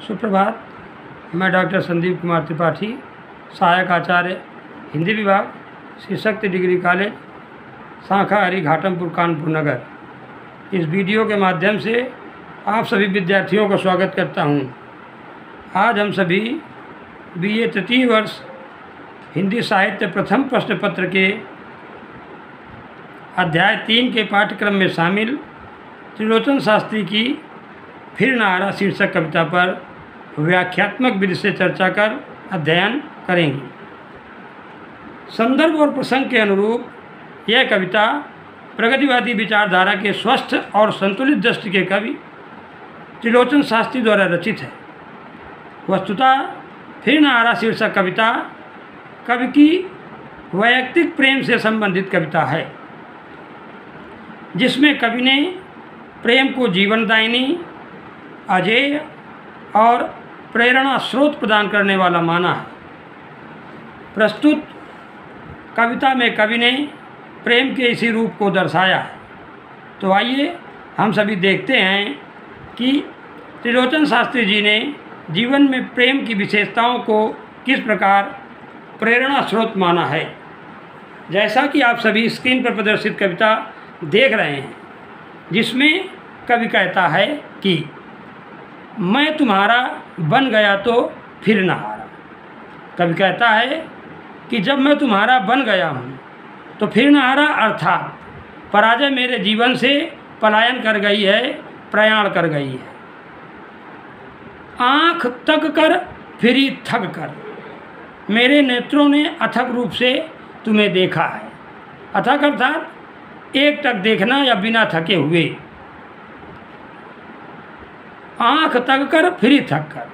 सुप्रभात। मैं डॉक्टर संदीप कुमार त्रिपाठी, सहायक आचार्य हिंदी विभाग, श्री शक्ति डिग्री कॉलेज, शाखा हरी घाटमपुर, कानपुर नगर। इस वीडियो के माध्यम से आप सभी विद्यार्थियों का स्वागत करता हूं। आज हम सभी BA तृतीय वर्ष हिंदी साहित्य प्रथम प्रश्न पत्र के अध्याय 3 के पाठ्यक्रम में शामिल त्रिलोचन शास्त्री की फिर न आ रहा शीर्षक कविता पर व्याख्यात्मक विधि से चर्चा कर अध्ययन करेंगे। संदर्भ और प्रसंग के अनुरूप यह कविता प्रगतिवादी विचारधारा के स्वस्थ और संतुलित दृष्टि के कवि त्रिलोचन शास्त्री द्वारा रचित है। वस्तुतः फिर न आ रहा शीर्षक कविता कवि की वैयक्तिक प्रेम से संबंधित कविता है, जिसमें कवि ने प्रेम को जीवनदायिनी, अजेय और प्रेरणा स्रोत प्रदान करने वाला माना है। प्रस्तुत कविता में कवि ने प्रेम के इसी रूप को दर्शाया है। तो आइए हम सभी देखते हैं कि त्रिलोचन शास्त्री जी ने जीवन में प्रेम की विशेषताओं को किस प्रकार प्रेरणा स्रोत माना है। जैसा कि आप सभी स्क्रीन पर प्रदर्शित कविता देख रहे हैं, जिसमें कवि कहता है कि मैं तुम्हारा बन गया तो फिर न हारा। कवि कहता है कि जब मैं तुम्हारा बन गया हूँ तो फिर न हारा, अर्थात पराजय मेरे जीवन से पलायन कर गई है, प्रयाण कर गई है। आँख तक कर फिरी थक कर, मेरे नेत्रों ने अथक रूप से तुम्हें देखा है। अथक अर्थात एक टक देखना या बिना थके हुए। आँख तक कर फिरी थक कर,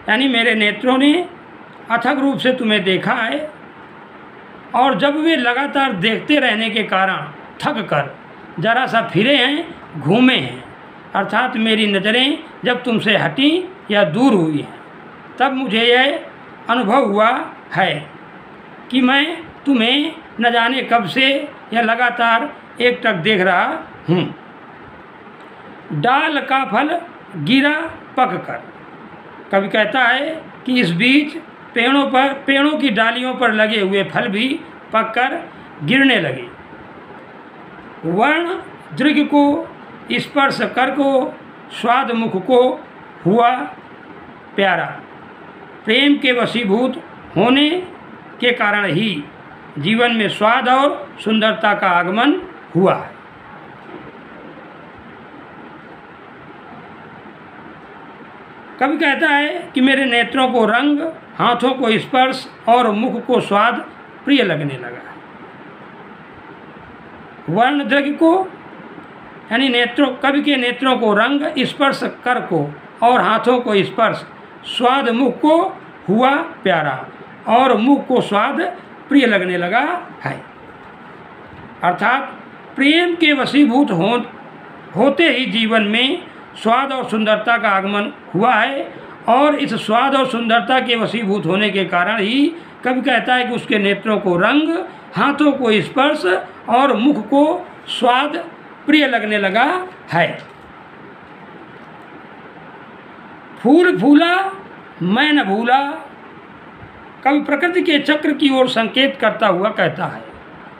यानी मेरे नेत्रों ने अथक रूप से तुम्हें देखा है, और जब वे लगातार देखते रहने के कारण थक कर जरा सा फिरे हैं, घूमे हैं, अर्थात मेरी नज़रें जब तुमसे हटी या दूर हुई हैं, तब मुझे यह अनुभव हुआ है कि मैं तुम्हें न जाने कब से या लगातार एक टक देख रहा हूँ। डाल का फल गिरा पक कर, कवि कहता है कि इस बीच पेड़ों की डालियों पर लगे हुए फल भी पककर गिरने लगे। वर्ण दृग को स्पर्श कर को स्वाद मुख को हुआ प्यारा। प्रेम के वशीभूत होने के कारण ही जीवन में स्वाद और सुंदरता का आगमन हुआ है। कवि कहता है कि मेरे नेत्रों को रंग, हाथों को स्पर्श और मुख को स्वाद प्रिय लगने लगा है। वर्ण द्रव्य को यानी कवि के नेत्रों को रंग, स्पर्श कर को और हाथों को स्पर्श, स्वाद मुख को हुआ प्यारा और मुख को स्वाद प्रिय लगने लगा है। अर्थात प्रेम के वशीभूत होते ही जीवन में स्वाद और सुंदरता का आगमन हुआ है, और इस स्वाद और सुंदरता के वशीभूत होने के कारण ही कवि कहता है कि उसके नेत्रों को रंग, हाथों को स्पर्श और मुख को स्वाद प्रिय लगने लगा है। फूल फूला मैं न भूला, कवि प्रकृति के चक्र की ओर संकेत करता हुआ कहता है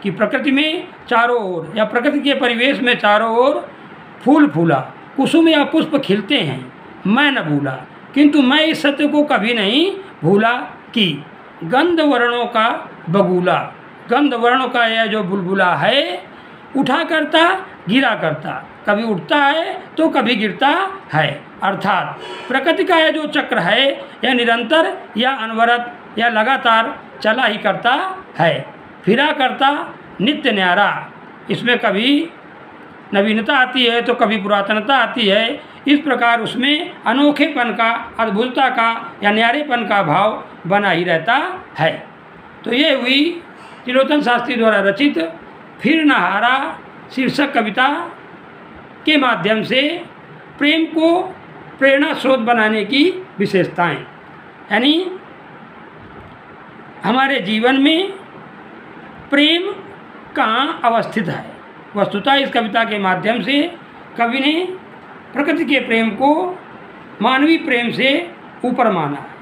कि प्रकृति में चारों ओर या प्रकृति के परिवेश में चारों ओर फूल फूला, कुसुम या पुष्प खिलते हैं, मैं न भूला, किंतु मैं इस सत्य को कभी नहीं भूला कि गंध वर्णों का बगुला, गंध वर्णों का यह जो बुलबुला है, उठा करता गिरा करता, कभी उठता है तो कभी गिरता है। अर्थात प्रकृति का यह जो चक्र है, यह निरंतर या अनवरत या लगातार चला ही करता है, फिरा करता नित्य न्यारा। इसमें कभी नवीनता आती है तो कभी पुरातनता आती है। इस प्रकार उसमें अनोखेपन का, अद्भुतता का या न्यारेपन का भाव बना ही रहता है। तो ये हुई त्रिलोचन शास्त्री द्वारा रचित फिर न हारा शीर्षक कविता के माध्यम से प्रेम को प्रेरणा स्रोत बनाने की विशेषताएं, यानी हमारे जीवन में प्रेम कहाँ अवस्थित है। वस्तुतः इस कविता के माध्यम से कवि ने प्रकृति के प्रेम को मानवीय प्रेम से ऊपर माना है।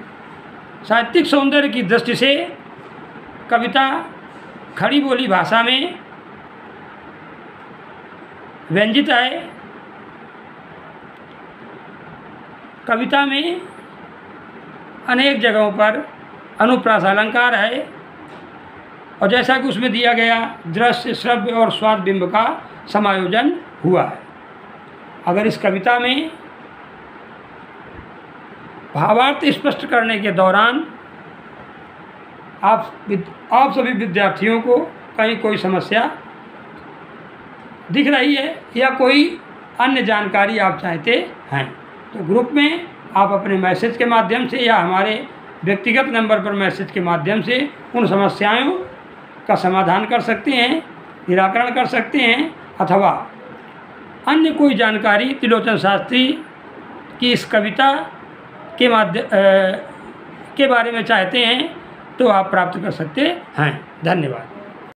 साहित्यिक सौंदर्य की दृष्टि से कविता खड़ी बोली भाषा में व्यंजित है। कविता में अनेक जगहों पर अनुप्रास अलंकार है और जैसा कि उसमें दिया गया दृश्य, श्रव्य और स्वाद बिंब का समायोजन हुआ है। अगर इस कविता में भावार्थ स्पष्ट करने के दौरान आप सभी विद्यार्थियों को कहीं कोई समस्या दिख रही है या कोई अन्य जानकारी आप चाहते हैं तो ग्रुप में आप अपने मैसेज के माध्यम से या हमारे व्यक्तिगत नंबर पर मैसेज के माध्यम से उन समस्याओं का समाधान कर सकते हैं, निराकरण कर सकते हैं, अथवा अन्य कोई जानकारी त्रिलोचन शास्त्री की इस कविता के बारे में चाहते हैं तो आप प्राप्त कर सकते हैं। धन्यवाद।